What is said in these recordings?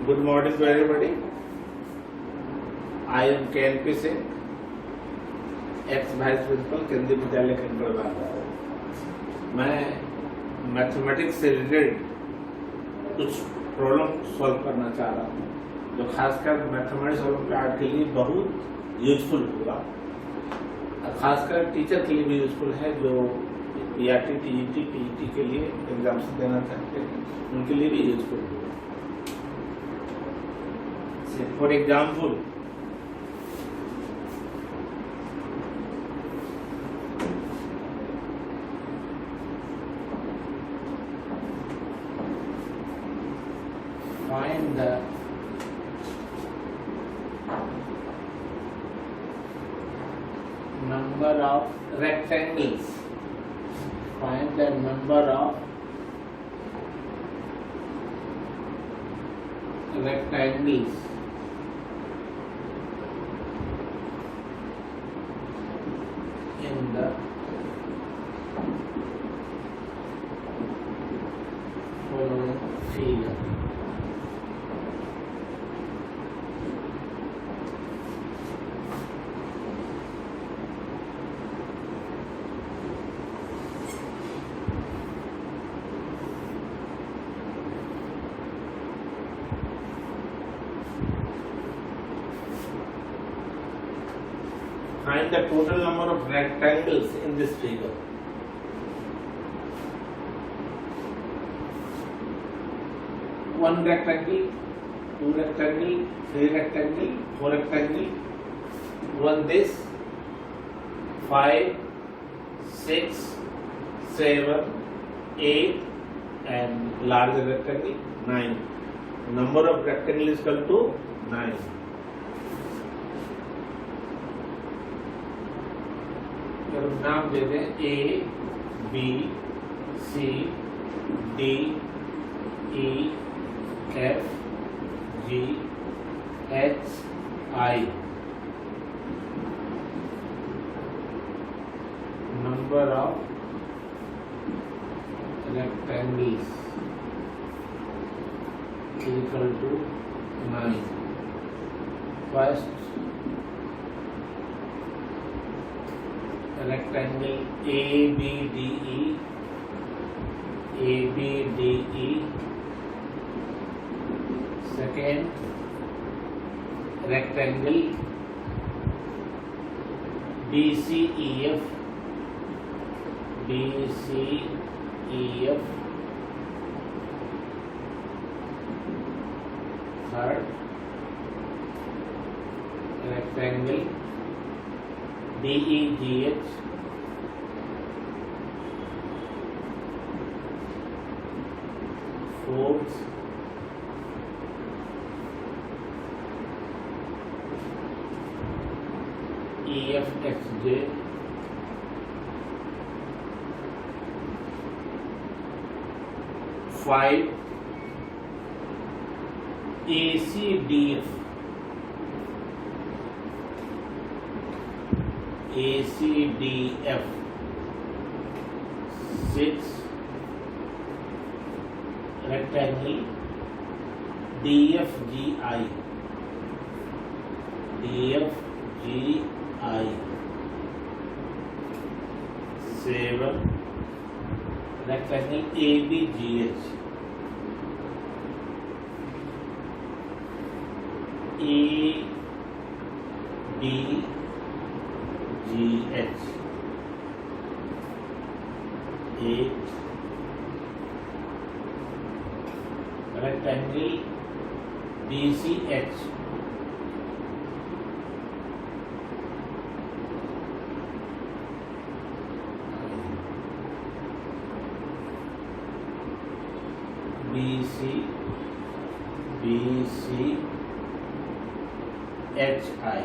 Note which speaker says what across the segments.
Speaker 1: Good morning to everybody. I am KNP Singh, ex-Vice Principal केंद्रीय विद्यालय खंडवा। मैं mathematics से रिलेटेड कुछ प्रॉब्लम सॉल्व करना चाह रहा हूँ, जो खासकर मैथमेटिक्स ओलंपियाड के लिए बहुत यूजफुल होगा, खासकर टीचर के लिए भी यूजफुल है जो PRT, TET, PET के लिए एग्जाम्स देना चाहते हैं, उनके लिए भी यूजफुल होगा। For example, find the number of rectangles. Find the number of rectangles in the following figure. Find the total number of rectangles in this figure. One rectangle, two rectangle, three rectangle, four rectangle. One this, 5, 6, 7, 8, and larger rectangle 9. Number of rectangle is equal to 9. नाम दे दें A, B, C, D, E, F, G, H, I. Number of rectangles equal to 9. First rectangle ABDE, ABDE. Second rectangle BCEF, BCEF. Third rectangle DEGH. Fourth EFXJ. Five ACDF. ACDF. 6 rectangle DFGI, DFGI. 7 rectangle ABGH, ABGH. 8 rectangle BCH, HI,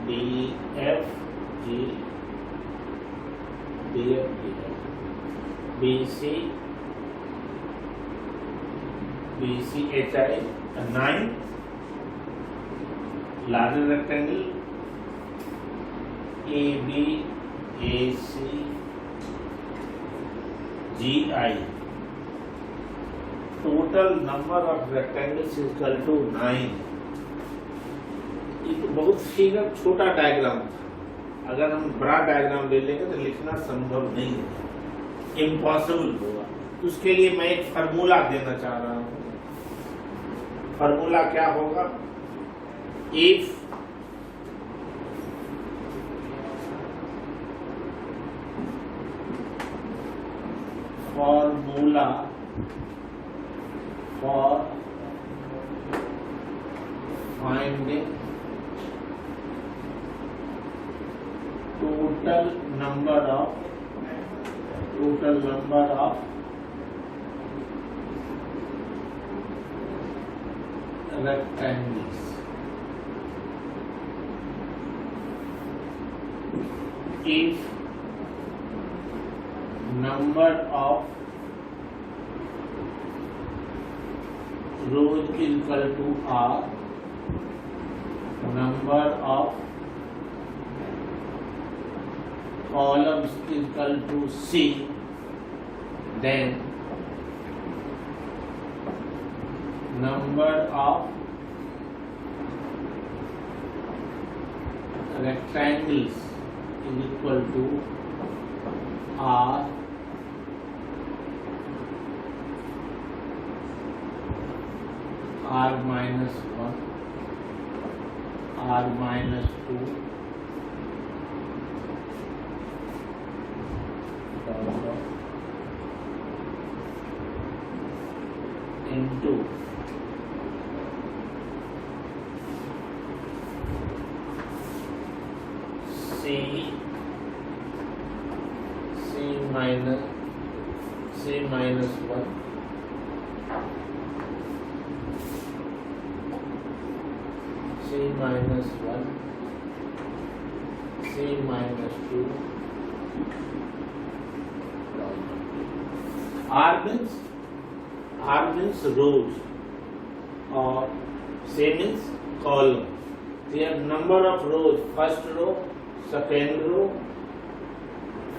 Speaker 1: DFG, BC, BCHI, 9, larger rectangle, AB AC GI, total number of rectangles is equal to 9। ये तो बहुत figure छोटा diagram था, अगर हम बड़ा diagram ले लेंगे तो लिखना संभव नहीं है, इम्पॉसिबल होगा। तो उसके लिए मैं एक फार्मूला देना चाह रहा हूँ। फार्मूला क्या होगा? If formula for finding total number of rectangles, if number of rows is equal to R, number of columns is equal to C, then number of rectangles is equal to R minus 1, R minus 2, into C minus 1, C minus 1, C minus 2, R means rows or C means column. Here number of rows, first row, second row,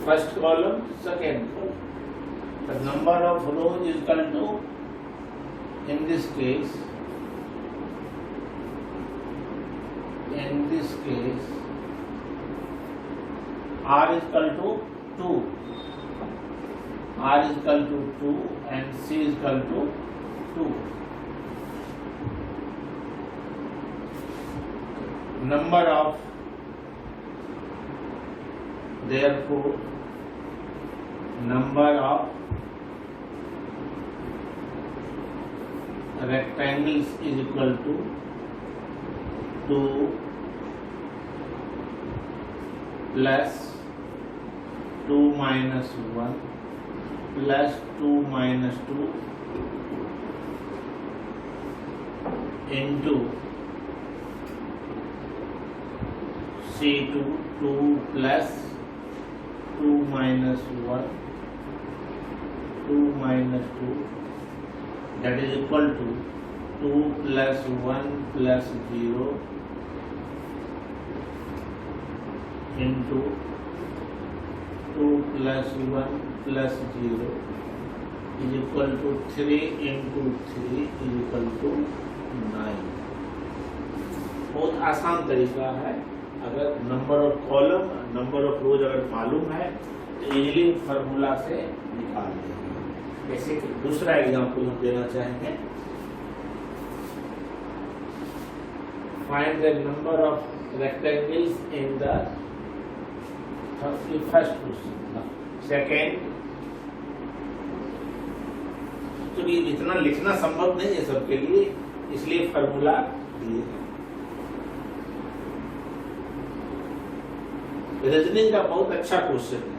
Speaker 1: first column, second column. The number of rows is equal to, in this case, R is equal to 2. R is equal to 2 and C is equal to 2. Number of, therefore, number of rectangles is equal to 2 plus 2 minus 1 plus 2 minus 2 into C2 2 plus 2 minus 1 2 minus 2, that is equal to 2 plus 1 plus 0 into 2 plus 1 plus 0 is equal to 3 into 3 is equal to 9। बहुत आसान तरीका है। अगर number of column, number of रोज अगर मालूम है तो easily formula से निकाल देंगे। जैसे कि दूसरा एग्जांपल हम देना चाहेंगे, find the number of rectangles in the first question. Second, तो ये इतना लिखना संभव नहीं है सबके लिए, इसलिए फार्मूला दिए। रीजनिंग का बहुत अच्छा क्वेश्चन है।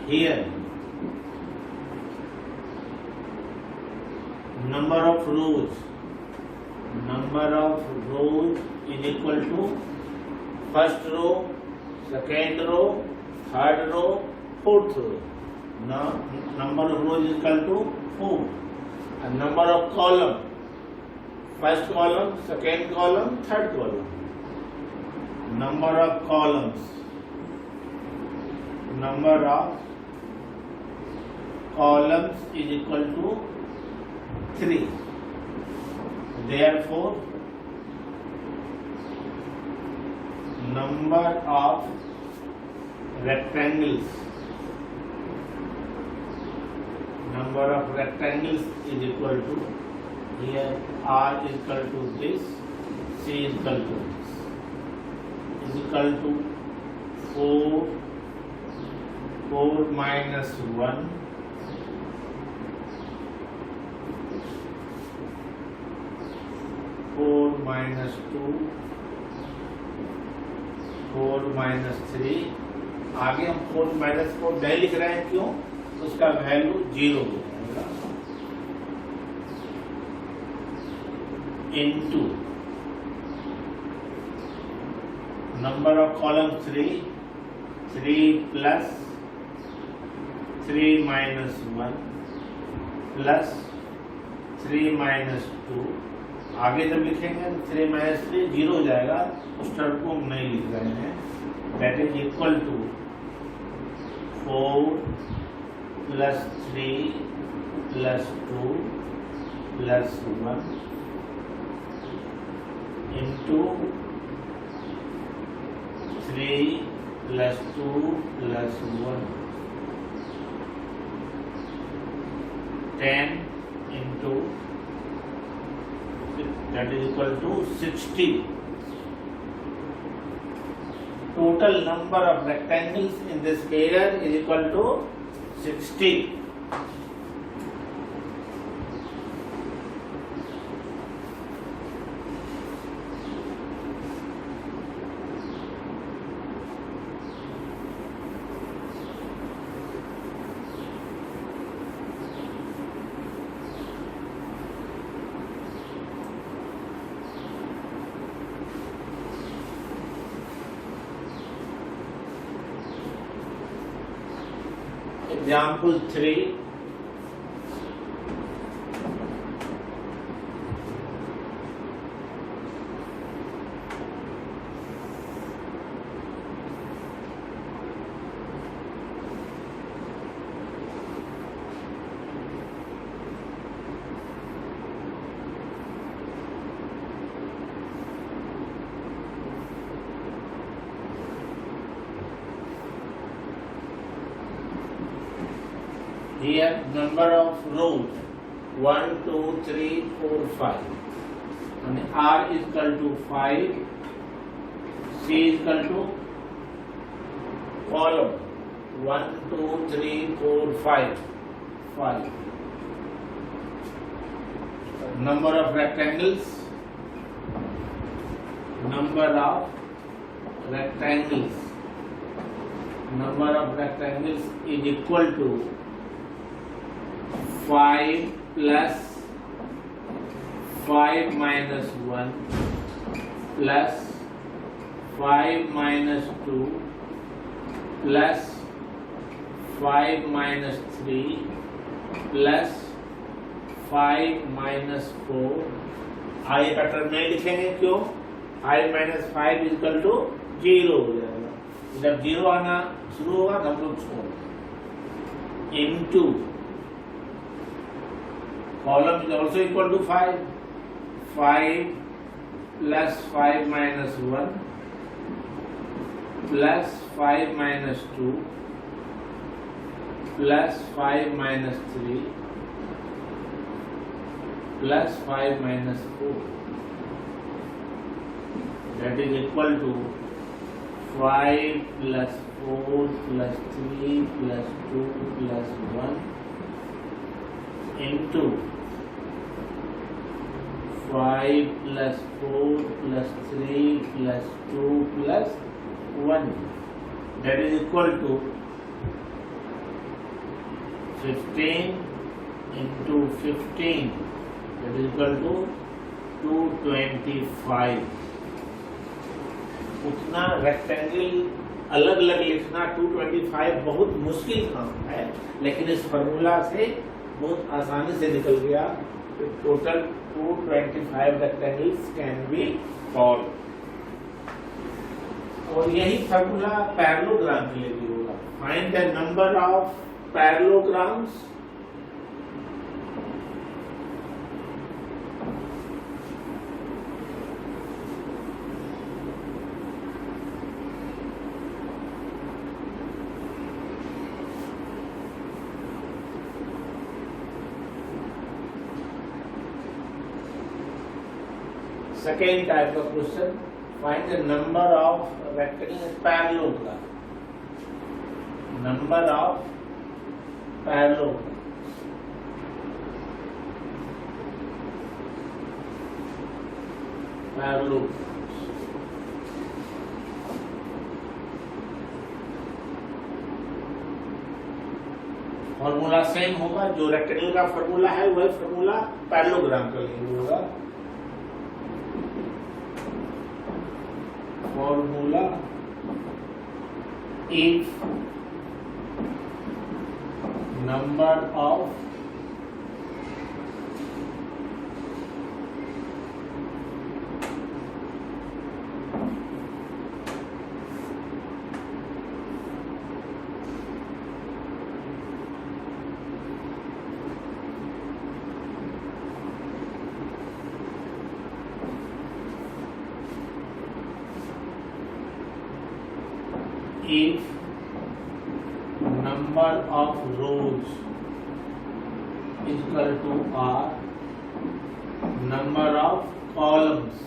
Speaker 1: here number of rows is equal to first row, second row, third row, fourth row. Now number of rows is equal to 4. And number of column, first column, second column, third column. Number of columns is equal to 3. Therefore, number of rectangles is equal to, here R is equal to this, C is equal to this, is equal to 4 minus 1 4 minus 2 4 minus 3. आगे हम 4 minus 4 नहीं लिख रहे हैं, क्यों? उसका value 0 हो जाएगा, into number of column 3 plus 3 minus 1 plus 3 minus 2. आगे जब लिखेंगे 3 minus 3 0 हो जाएगा, उस टर्म को हम नहीं लिख रहे हैं. That is equal to 4 plus 3 plus 2 plus 1 into 3 plus 2 plus 1, 10 into, that is equal to 60. Total number of rectangles in this figure is equal to 60. Example 3. Here number of rows 1, 2, 3, 4, 5. And R is equal to 5. C is equal to column 1, 2, 3, 4, 5. 5. Number of rectangles. Number of rectangles is equal to 5 plus 5 minus 1 plus 5 minus 2 plus 5 minus 3 plus 5 minus 4. आगे का term नहीं लिखेंगे, क्यों? 5 minus 5 is equal to 0 हो जाएगा. जब 0 आना शुरू होगा तब हम लोग छोड़, into column is also equal to 5. 5 plus 5 minus 1 plus 5 minus 2 plus 5 minus 3 plus 5 minus 4. That is equal to 5 plus 4 plus 3 plus 2 plus 1 into 5 plus 4 plus 3 plus 2 plus 1. That is equal to 15 into 15 that is equal to 225. उतना rectangle अलग अलग लिखना 225 बहुत मुश्किल काम है, लेकिन इस फॉर्मूला से बहुत आसानी से निकल गया। Total 225 rectangles can be solve, और यही फॉर्मूला पैरेललोग्राम के लिए भी होगा। Find the number of parallelograms Second type of question, find the number of rectangular parallelogram. Number of parallelogram. Formula same होगा, जो रेक्टेंगल का फॉर्मूला है वही फॉर्मूला पैरेललोग्राम के लिए होगा। formula if number of if number of rows is equal to R, number of columns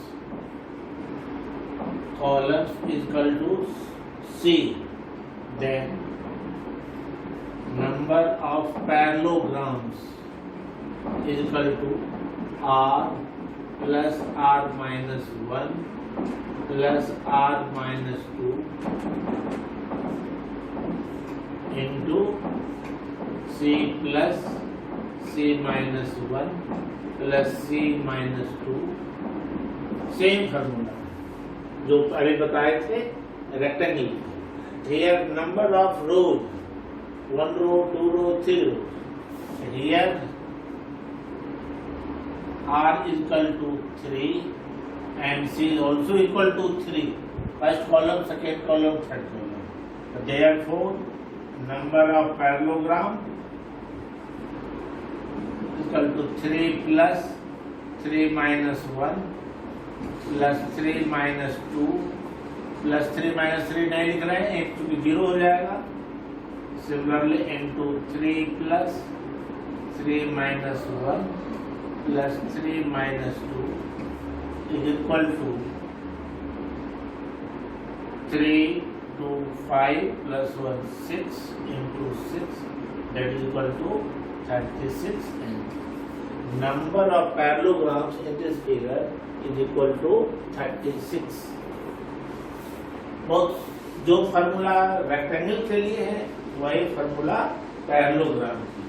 Speaker 1: is equal to C, then number of parallelograms is equal to R plus R minus 1 plus R minus 2 into C plus C minus 1 plus C minus 2, same formula जो अभी बताए थे rectangle. Here number of rose, 1 row, 2 row, 3 rows. Here R is equal to 3 and C is also equal to 3. First column, second column, third column. Therefore number of parallelogram is equal to 3 plus 3 minus 1 plus 3 minus 2 plus 3 minus 3 नहीं लिख रहे हैं, एक चूंकि 0 हो जाएगा। Similarly into 3 plus 3 minus 1 plus 3 minus 2 is equal to 3 to 5 plus 1 6 into 6, that is equal to 36, and number of parallelograms in this figure is equal to 36. बहुत जो फार्मूला रेक्टेंगल के लिए है वही फार्मूला पैरेललोग्राम के लिए।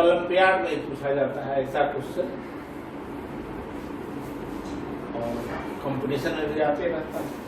Speaker 1: ओलंपियाड में पूछा जाता है ऐसा क्वेश्चन, और कंपटीशन में भी आते रहता है।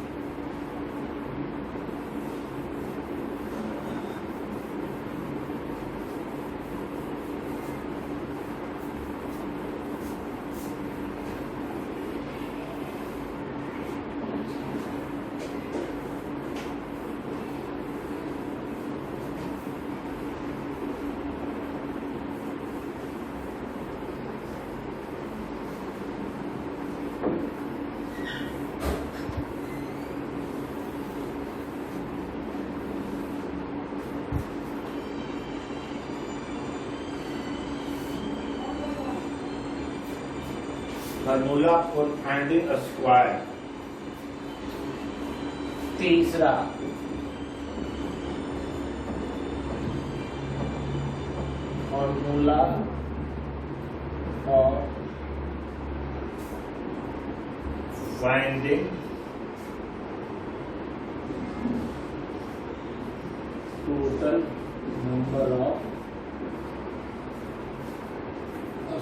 Speaker 1: Formula for finding a square. तीसरा, formula for finding total number of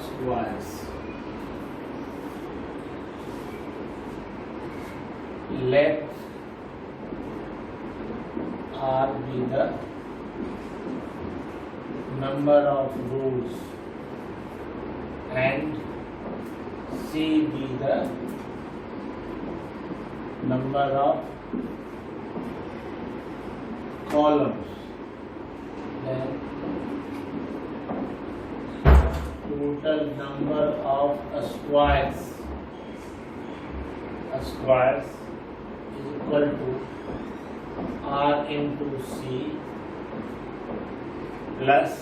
Speaker 1: squares. Let R be the number of rows and C be the number of columns. Then total number of squares is equal to R into C plus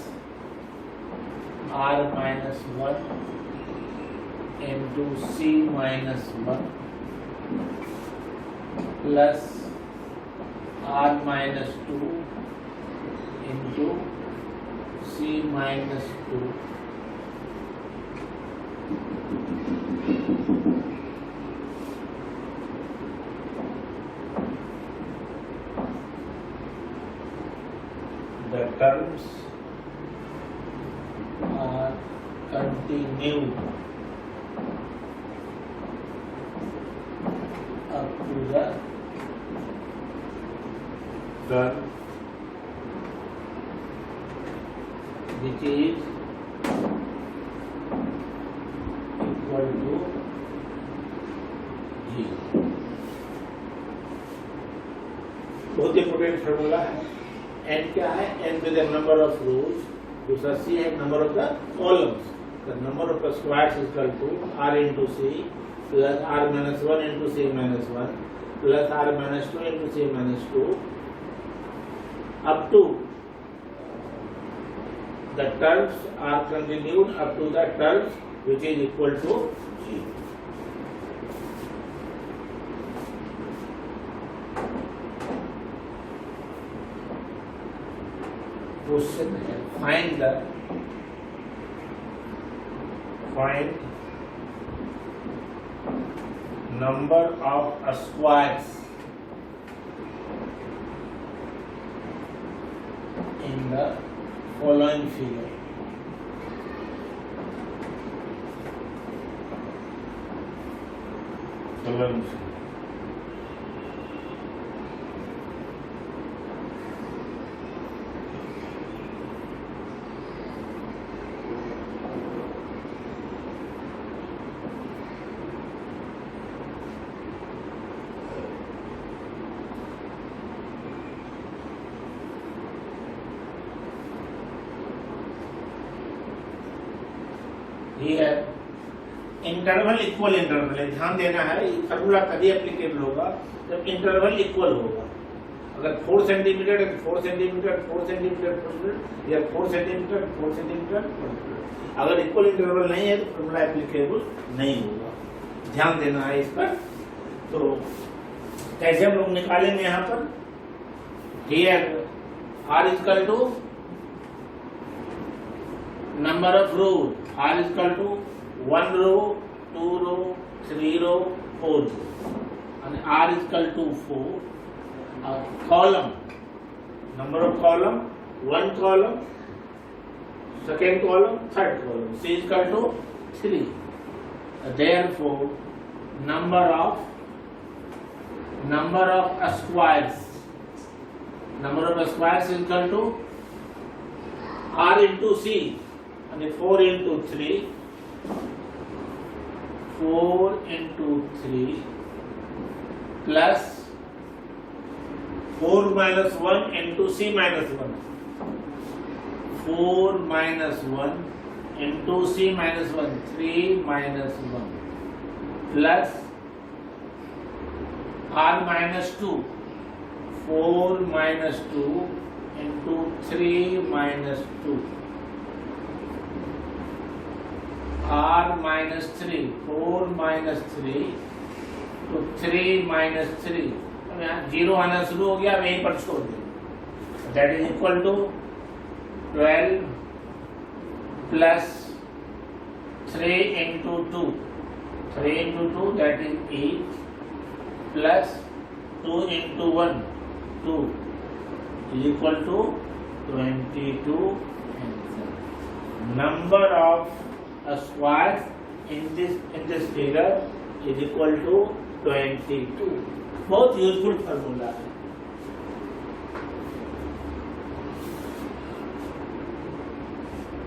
Speaker 1: R minus 1 into C minus 1 plus R minus 2 into C minus 2 the terms are continued up to the term which is equal to 0. बहुत important formula है। n क्या है? n with the number of rows, दूसरा c है number of the columns. The number of the squares is equal to r into c plus r minus 1 into c minus 1 plus r minus 2 into c minus 2 up to the terms are continued up to the terms which is equal to 0. Question है find number of squares in the following figure. Following figure. Here interval equal interval है, ध्यान देना है। ये formula तभी applicable होगा जब interval equal होगा। अगर 4 सेंटीमीटर है तो 4 सेंटीमीटर 4 सेंटीमीटर या 4 सेंटीमीटर 4 सेंटीमीटर। अगर इक्वल इंटरवल नहीं है तो फार्मूला एप्लीकेबल नहीं होगा, ध्यान देना है इस पर। तो कैसे हम लोग निकालेंगे यहाँ पर? Here R is equal to number of rows. R is equal to 1 row, 2 row, 3 row, 4 row, and R is equal to 4. Column, number of column, 1 column, second column, third column. C is equal to 3. Therefore, number of squares is equal to R into C. And 4 into 3 plus 4 minus 1 into C minus 1. 4 minus 1 into C minus 1. 3 minus 1 plus R minus 2. 4 minus 2 into 3 minus 2. R minus 3, 4 minus 3 तो 3 minus 3, अब यहाँ 0 आना शुरू हो गया, अब यहीं पर छोड़ दें। That is equal to 12 plus 3 into 2, 3 into 2 that is 8 plus 2 into 1, 2 is equal to 22 answer. Number of squares in this figure is equal to 22. बहुत यूजफुल फार्मूला है.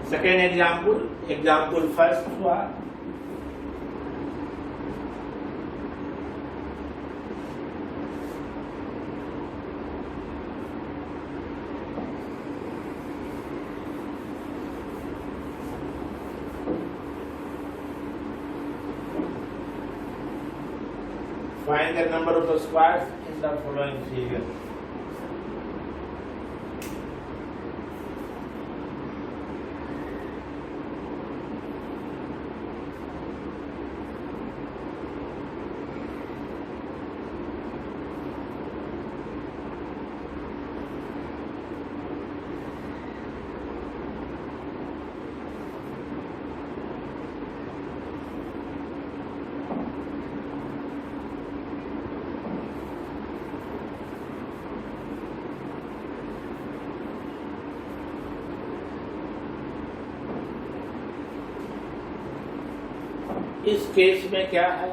Speaker 1: सेकेंड एग्जाम्पल फर्स्ट हुआ. Find the number of the squares in the following figure. इस case में क्या है,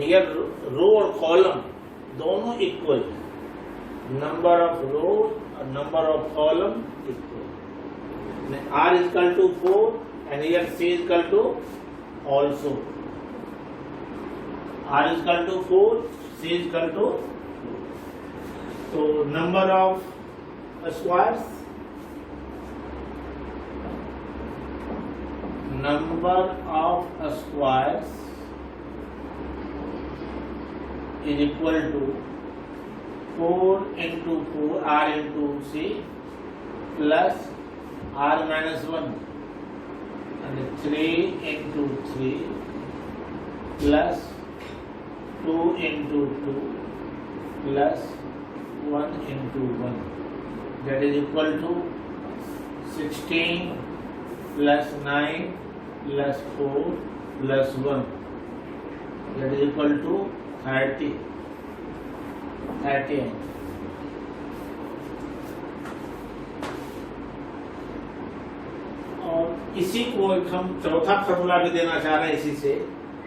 Speaker 1: ये रो और column दोनों इक्वल है. नंबर ऑफ रो और number of column equal. R is equal to 4 and here C is equal to also. R is equal to 4, C is equal to 4. So number of squares, number of squares is equal to 4 into 4 R into C plus R minus 1 and 3 into 3 plus 2 into 2 plus 1 into 1 that is equal to 16 plus 9 plus 4 plus 1 that is equal to 30. और इसी को हम चौथा formula भी देना चाह रहे हैं. इसी से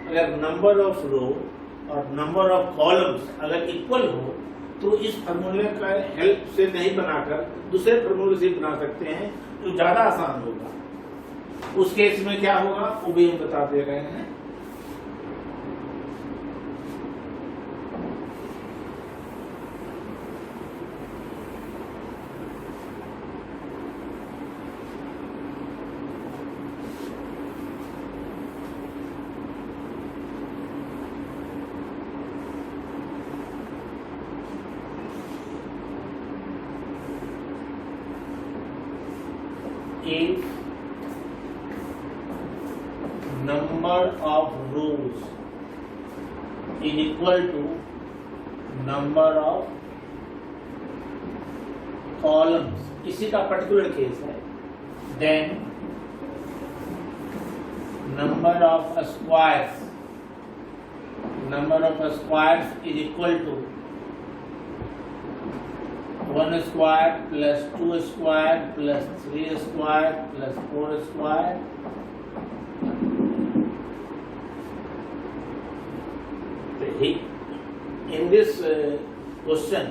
Speaker 1: अगर नंबर ऑफ रो और नंबर ऑफ कॉलम्स अगर इक्वल हो तो इस फॉर्मूले का हेल्प से नहीं बनाकर दूसरे फॉर्मूले से बना सकते हैं जो ज्यादा आसान होगा. उस केस में क्या होगा वो भी हम बता दे रहे हैं. If number of rows is equal to number of columns, इसी का पर्टिकुलर केस है, then number of squares is equal to 1 square plus 2 square plus 3 square plus 4 square. In this question,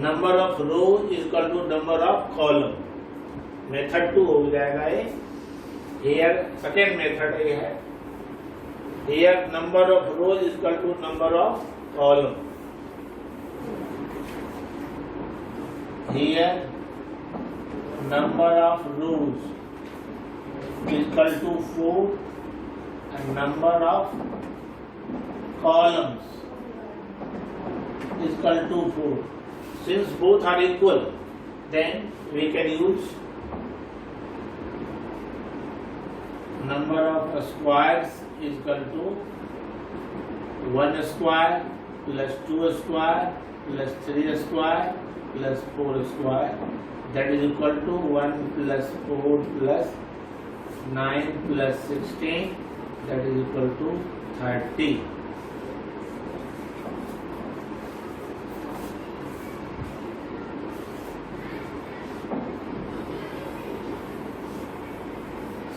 Speaker 1: number of row is equal to number of column. Method 2 हो जाएगा ये. Here second method ये है. Here number of rows is equal to number of column. Here number of rows is equal to 4 and number of columns is equal to 4. Since both are equal, then we can use number of squares is equal to 1 square plus 2 square plus 3 square plus 4 square that is equal to 1 plus 4 plus 9 plus 16, that is equal to 30.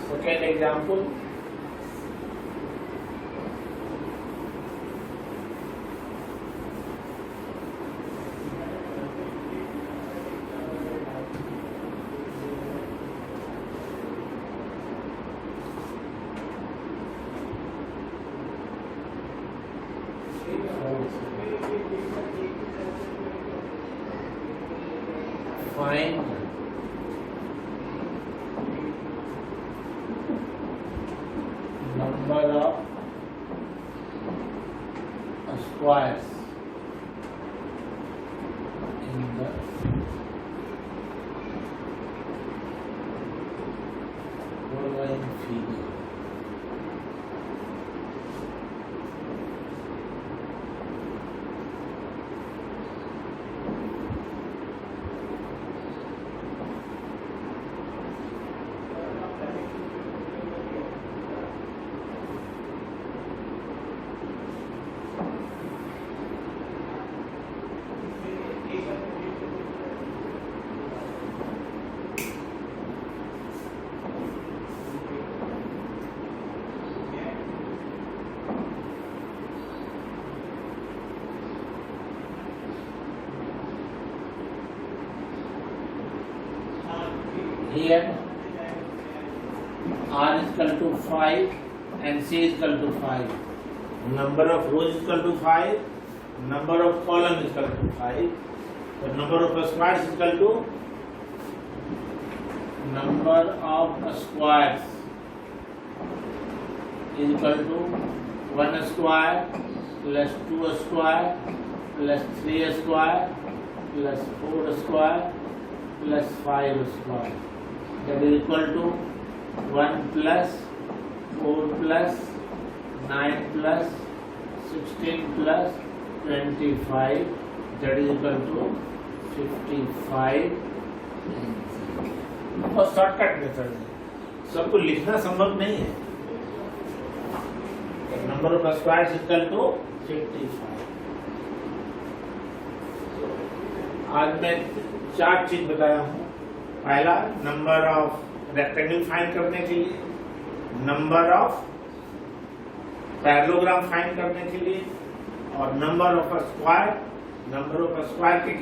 Speaker 1: Second example. Find number of squares in the following figure. Here R is equal to 5 and C is equal to 5. Number of rows is equal to 5. Number of columns is equal to 5. The number of squares is equal to number of squares is equal to 1 square plus 2 square plus 3 square plus 4 square plus 5 square. That is equal to 1 plus 4 plus 9 plus 16 plus 25. That is equal to 55. बहुत shortcut method है, सबको लिखना संभव नहीं है. Number of squares equal to 55. आज मैं 4 चीज बताया हूँ. पहला, नंबर ऑफ रेक्टेंगल फाइंड करने के लिए, नंबर ऑफ पैरेललोग्राम फाइंड करने के लिए, और नंबर ऑफ स्क्वायर के